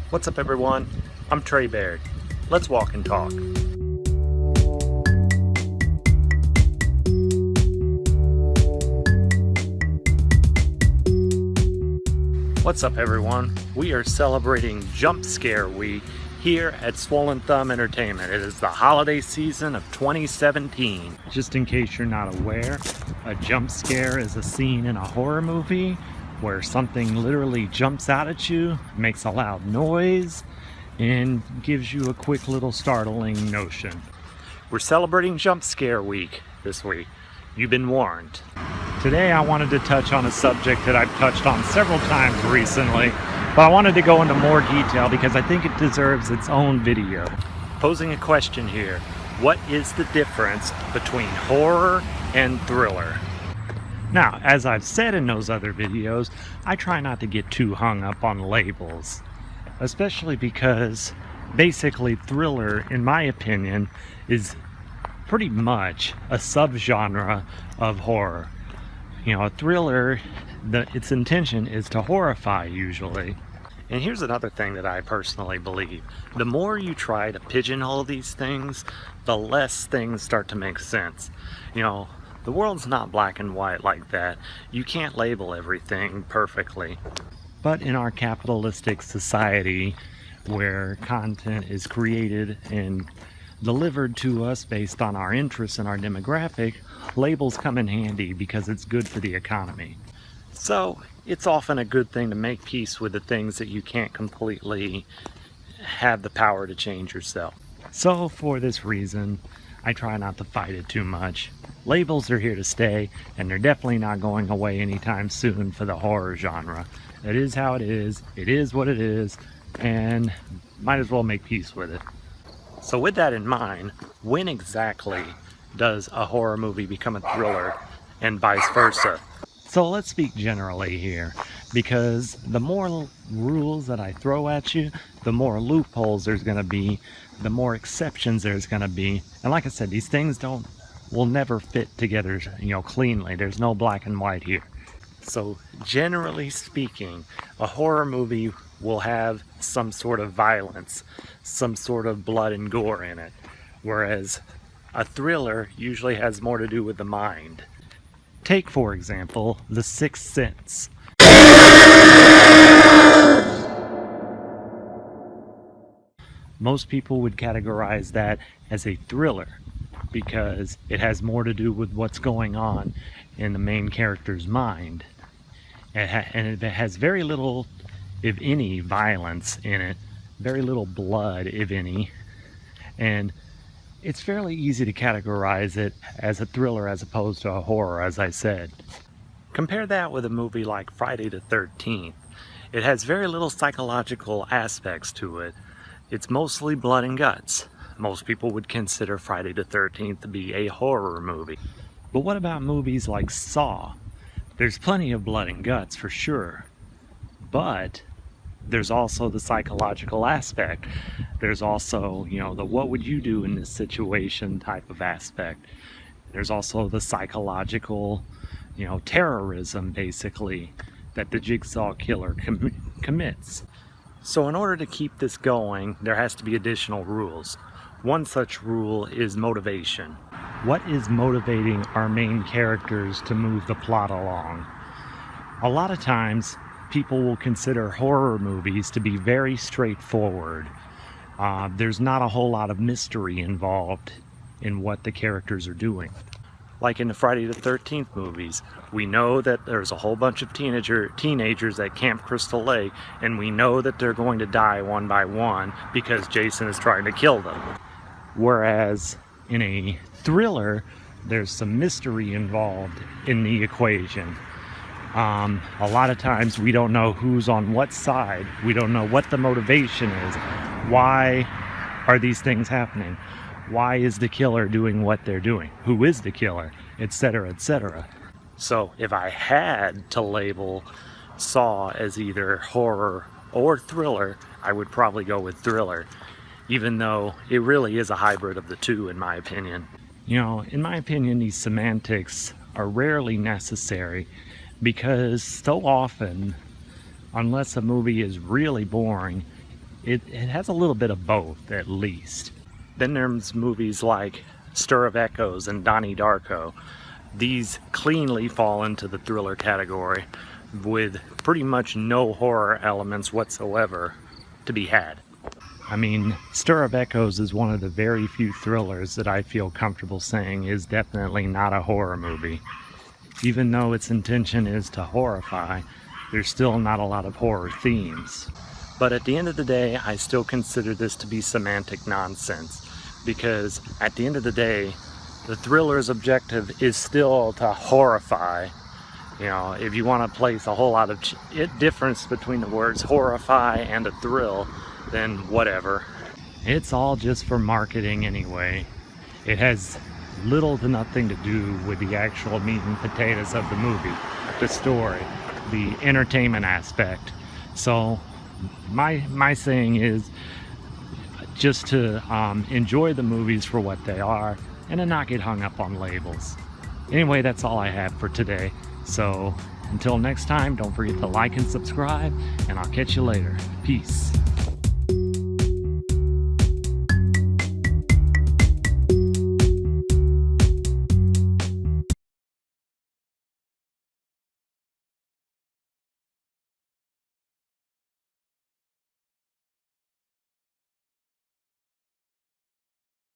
What's up, everyone? I'm Trey Baird. Let's walk and talk. What's up, everyone? We are celebrating Jumpscare Week here at Swollen Thumb Entertainment. It is the holiday season of 2017. Just in case you're not aware, a jump scare is a scene in a horror movie where something literally jumps out at you, makes a loud noise, and gives you a quick little startling notion. We're celebrating Jump Scare Week this week. You've been warned. Today I wanted to touch on a subject that I've touched on several times recently, but I wanted to go into more detail because I think it deserves its own video. Posing a question here: what is the difference between horror and thriller? Now, as I've said in those other videos, I try not to get too hung up on labels, especially because basically thriller, in my opinion, is pretty much a subgenre of horror. You know, a thriller, its intention is to horrify usually. And here's another thing that I personally believe. The more you try to pigeonhole these things, the less things start to make sense. You know, the world's not black and white like that. You can't label everything perfectly. But in our capitalistic society, where content is created and delivered to us based on our interests and our demographic, labels come in handy because it's good for the economy. So it's often a good thing to make peace with the things that you can't completely have the power to change yourself. So for this reason, I try not to fight it too much. Labels are here to stay, and they're definitely not going away anytime soon for the horror genre. It is how it is what it is, and might as well make peace with it. So with that in mind, when exactly does a horror movie become a thriller and vice versa? So let's speak generally here, because the more rules that I throw at you, the more loopholes there's going to be, the more exceptions there's going to be. And like I said, these things will never fit together, cleanly. There's no black and white here. So generally speaking, a horror movie will have some sort of violence, some sort of blood and gore in it, whereas a thriller usually has more to do with the mind. Take, for example, The Sixth Sense. Most people would categorize that as a thriller because it has more to do with what's going on in the main character's mind. And it has very little, if any, violence in it, very little blood, if any, and it's fairly easy to categorize it as a thriller as opposed to a horror, as I said. Compare that with a movie like Friday the 13th. It has very little psychological aspects to it. It's mostly blood and guts. Most people would consider Friday the 13th to be a horror movie. But what about movies like Saw? There's plenty of blood and guts for sure, but there's also the psychological aspect. There's also, the what would you do in this situation type of aspect. There's also the psychological, terrorism basically that the Jigsaw killer commits. So in order to keep this going, there has to be additional rules. One such rule is motivation. What is motivating our main characters to move the plot along? A lot of times, people will consider horror movies to be very straightforward. There's not a whole lot of mystery involved in what the characters are doing. Like in the Friday the 13th movies, we know that there's a whole bunch of teenagers at Camp Crystal Lake, and we know that they're going to die one by one because Jason is trying to kill them. Whereas in a thriller, there's some mystery involved in the equation. A lot of times we don't know who's on what side. We don't know what the motivation is. Why are these things happening? Why is the killer doing what they're doing? Who is the killer? Etc., etc. So if I had to label Saw as either horror or thriller, I would probably go with thriller, even though it really is a hybrid of the two, in my opinion. In my opinion, these semantics are rarely necessary because so often, unless a movie is really boring, it has a little bit of both, at least. Then there's movies like Stir of Echoes and Donnie Darko. These cleanly fall into the thriller category with pretty much no horror elements whatsoever to be had. I mean, Stir of Echoes is one of the very few thrillers that I feel comfortable saying is definitely not a horror movie. Even though its intention is to horrify, there's still not a lot of horror themes. But at the end of the day, I still consider this to be semantic nonsense, because at the end of the day, the thriller's objective is still to horrify. You know, if you want to place a whole lot of difference between the words horrify and a thrill, then whatever. It's all just for marketing anyway. It has little to nothing to do with the actual meat and potatoes of the movie, the story, the entertainment aspect. So my saying is just to enjoy the movies for what they are and to not get hung up on labels. Anyway, that's all I have for today. So until next time, don't forget to like and subscribe, and I'll catch you later. Peace.